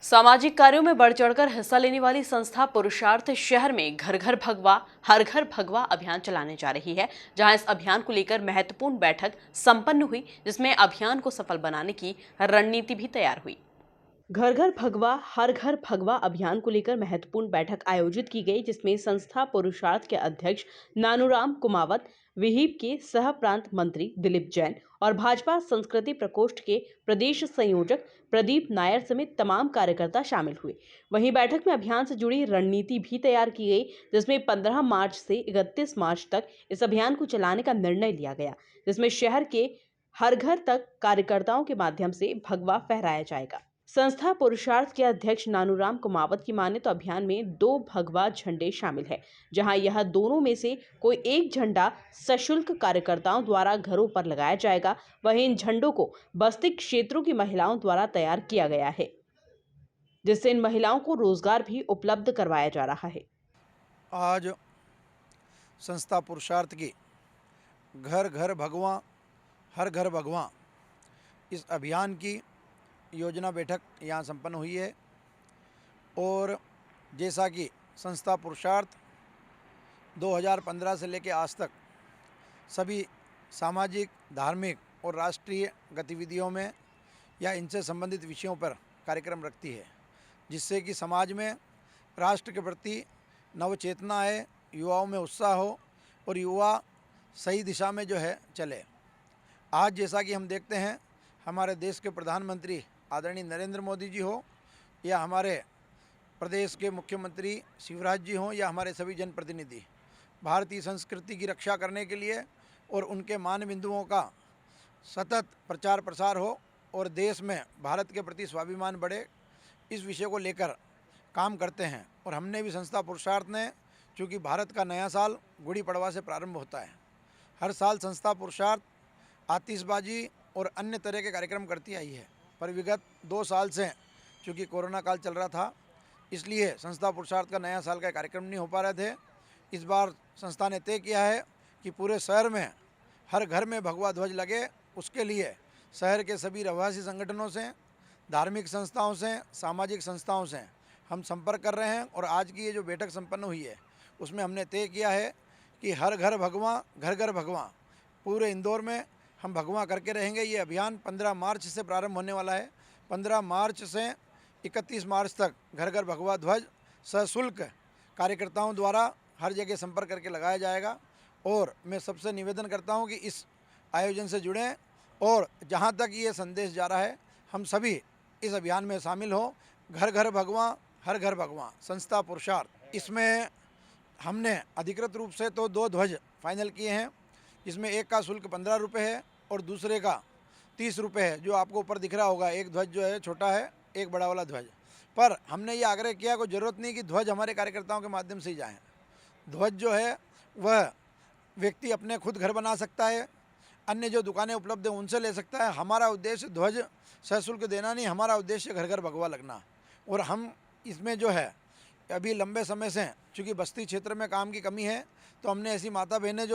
सामाजिक कार्यों में बढ़ चढ़कर हिस्सा लेने वाली संस्था पुरुषार्थ शहर में घर घर भगवा हर घर भगवा अभियान चलाने जा रही है, जहां इस अभियान को लेकर महत्वपूर्ण बैठक संपन्न हुई, जिसमें अभियान को सफल बनाने की रणनीति भी तैयार हुई। घर घर भगवा हर घर भगवा अभियान को लेकर महत्वपूर्ण बैठक आयोजित की गई, जिसमें संस्था पुरुषार्थ के अध्यक्ष नानूराम कुमावत, विहिप के सह प्रांत मंत्री दिलीप जैन और भाजपा संस्कृति प्रकोष्ठ के प्रदेश संयोजक प्रदीप नायर समेत तमाम कार्यकर्ता शामिल हुए। वहीं बैठक में अभियान से जुड़ी रणनीति भी तैयार की गई, जिसमें 15 मार्च से 31 मार्च तक इस अभियान को चलाने का निर्णय लिया गया, जिसमें शहर के हर घर तक कार्यकर्ताओं के माध्यम से भगवा फहराया जाएगा। संस्था पुरुषार्थ के अध्यक्ष नानूराम कुमावत की माने तो अभियान में 2 भगवा झंडे शामिल है, जहां यह दोनों में से कोई एक झंडा सशुल्क कार्यकर्ताओं द्वारा घरों पर लगाया जाएगा। वहीं इन झंडों को बस्ती क्षेत्रों की महिलाओं द्वारा तैयार किया गया है, जिससे इन महिलाओं को रोजगार भी उपलब्ध करवाया जा रहा है। आज संस्था पुरुषार्थ की घर घर भगवां हर घर भगवां इस अभियान की योजना बैठक यहाँ संपन्न हुई है। और जैसा कि संस्था पुरुषार्थ 2015 से लेकर आज तक सभी सामाजिक, धार्मिक और राष्ट्रीय गतिविधियों में या इनसे संबंधित विषयों पर कार्यक्रम रखती है, जिससे कि समाज में राष्ट्र के प्रति नवचेतना आए, युवाओं में उत्साह हो और युवा सही दिशा में जो है चले। आज जैसा कि हम देखते हैं, हमारे देश के प्रधानमंत्री आदरणीय नरेंद्र मोदी जी हो या हमारे प्रदेश के मुख्यमंत्री शिवराज जी हों या हमारे सभी जनप्रतिनिधि, भारतीय संस्कृति की रक्षा करने के लिए और उनके मान बिंदुओं का सतत प्रचार प्रसार हो और देश में भारत के प्रति स्वाभिमान बढ़े, इस विषय को लेकर काम करते हैं। और हमने भी संस्था पुरुषार्थ ने, चूँकि भारत का नया साल गुड़ी पड़वा से प्रारंभ होता है, हर साल संस्था पुरुषार्थ आतिशबाजी और अन्य तरह के कार्यक्रम करती आई है। पर विगत 2 साल से चूँकि कोरोना काल चल रहा था, इसलिए संस्था पुरुषार्थ का नया साल का कार्यक्रम नहीं हो पा रहे थे। इस बार संस्था ने तय किया है कि पूरे शहर में हर घर में भगवा ध्वज लगे। उसके लिए शहर के सभी रहवासी संगठनों से, धार्मिक संस्थाओं से, सामाजिक संस्थाओं से हम संपर्क कर रहे हैं। और आज की ये जो बैठक संपन्न हुई है, उसमें हमने तय किया है कि हर घर भगवा घर घर भगवा पूरे इंदौर में हम भगवा करके रहेंगे। ये अभियान 15 मार्च से प्रारंभ होने वाला है। 15 मार्च से 31 मार्च तक घर घर भगवा ध्वज सशुल्क कार्यकर्ताओं द्वारा हर जगह संपर्क करके लगाया जाएगा। और मैं सबसे निवेदन करता हूं कि इस आयोजन से जुड़ें और जहां तक ये संदेश जा रहा है, हम सभी इस अभियान में शामिल हों। घर घर भगवा हर घर भगवा संस्था पुरुषार्थ, इसमें हमने अधिकृत रूप से तो 2 ध्वज फाइनल किए हैं, जिसमें एक का शुल्क 15 रुपये है और दूसरे का 30 रुपये है। जो आपको ऊपर दिख रहा होगा, एक ध्वज जो है छोटा है, एक बड़ा वाला ध्वज। पर हमने ये आग्रह किया, कोई ज़रूरत नहीं कि ध्वज हमारे कार्यकर्ताओं के माध्यम से ही जाएँ। ध्वज जो है वह व्यक्ति अपने खुद घर बना सकता है, अन्य जो दुकानें उपलब्ध हैं उनसे ले सकता है। हमारा उद्देश्य ध्वज सशुल्क देना नहीं, हमारा उद्देश्य घर घर भगवा लगना। और हम इसमें जो है अभी लंबे समय से, चूँकि बस्ती क्षेत्र में काम की कमी है, तो हमने ऐसी माता बहनें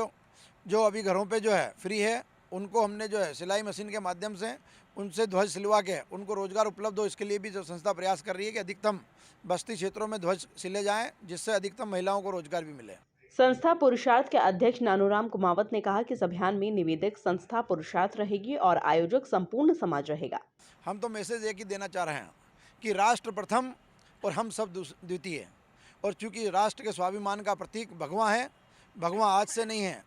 जो अभी घरों पे जो है फ्री है, उनको हमने जो है सिलाई मशीन के माध्यम से उनसे ध्वज सिलवा के उनको रोज़गार उपलब्ध हो। इसके लिए भी जो संस्था प्रयास कर रही है कि अधिकतम बस्ती क्षेत्रों में ध्वज सिले जाएं, जिससे अधिकतम महिलाओं को रोजगार भी मिले। संस्था पुरुषार्थ के अध्यक्ष नानूराम कुमावत ने कहा कि इस अभियान में निवेदक संस्था पुरुषार्थ रहेगी और आयोजक संपूर्ण समाज रहेगा। हम तो मैसेज एक ही देना चाह रहे हैं कि राष्ट्र प्रथम और हम सब द्वितीय। और चूँकि राष्ट्र के स्वाभिमान का प्रतीक भगवा है, भगवा आज से नहीं है।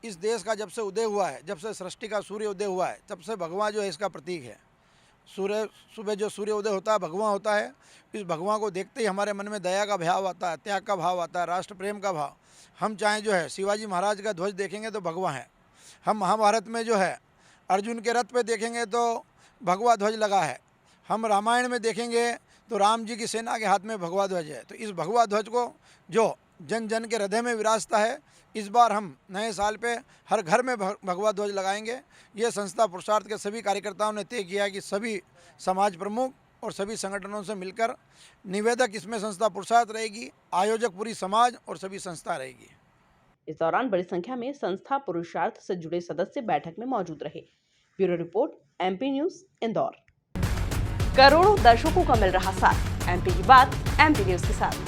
इस देश का जब से उदय हुआ है, जब से सृष्टि का सूर्य उदय हुआ है, तब से भगवा जो है इसका प्रतीक है। सुबह जो सूर्य उदय होता है, भगवा होता है। इस भगवा को देखते ही हमारे मन में दया का भाव आता है, त्याग का भाव आता है, राष्ट्र प्रेम का भाव। हम चाहें जो है शिवाजी महाराज का ध्वज देखेंगे तो भगवा है। हम महाभारत में जो है अर्जुन के रथ पे देखेंगे तो भगवा ध्वज लगा है। हम रामायण में देखेंगे तो राम जी की सेना के हाथ में भगवा ध्वज है। तो इस भगवा ध्वज को जो जन जन के हृदय में विराजता है, इस बार हम नए साल पे हर घर में भगवा ध्वज लगाएंगे। ये संस्था पुरुषार्थ के सभी कार्यकर्ताओं ने तय किया है कि सभी समाज प्रमुख और सभी संगठनों से मिलकर निवेदक इसमें संस्था पुरुषार्थ रहेगी, आयोजक पूरी समाज और सभी संस्था रहेगी। इस दौरान बड़ी संख्या में संस्था पुरुषार्थ से जुड़े सदस्य बैठक में मौजूद रहे। Bureau report, MP news, Indore. करोड़ों दर्शकों का मिल रहा साथ। एमपी की बात एमपी न्यूज के साथ।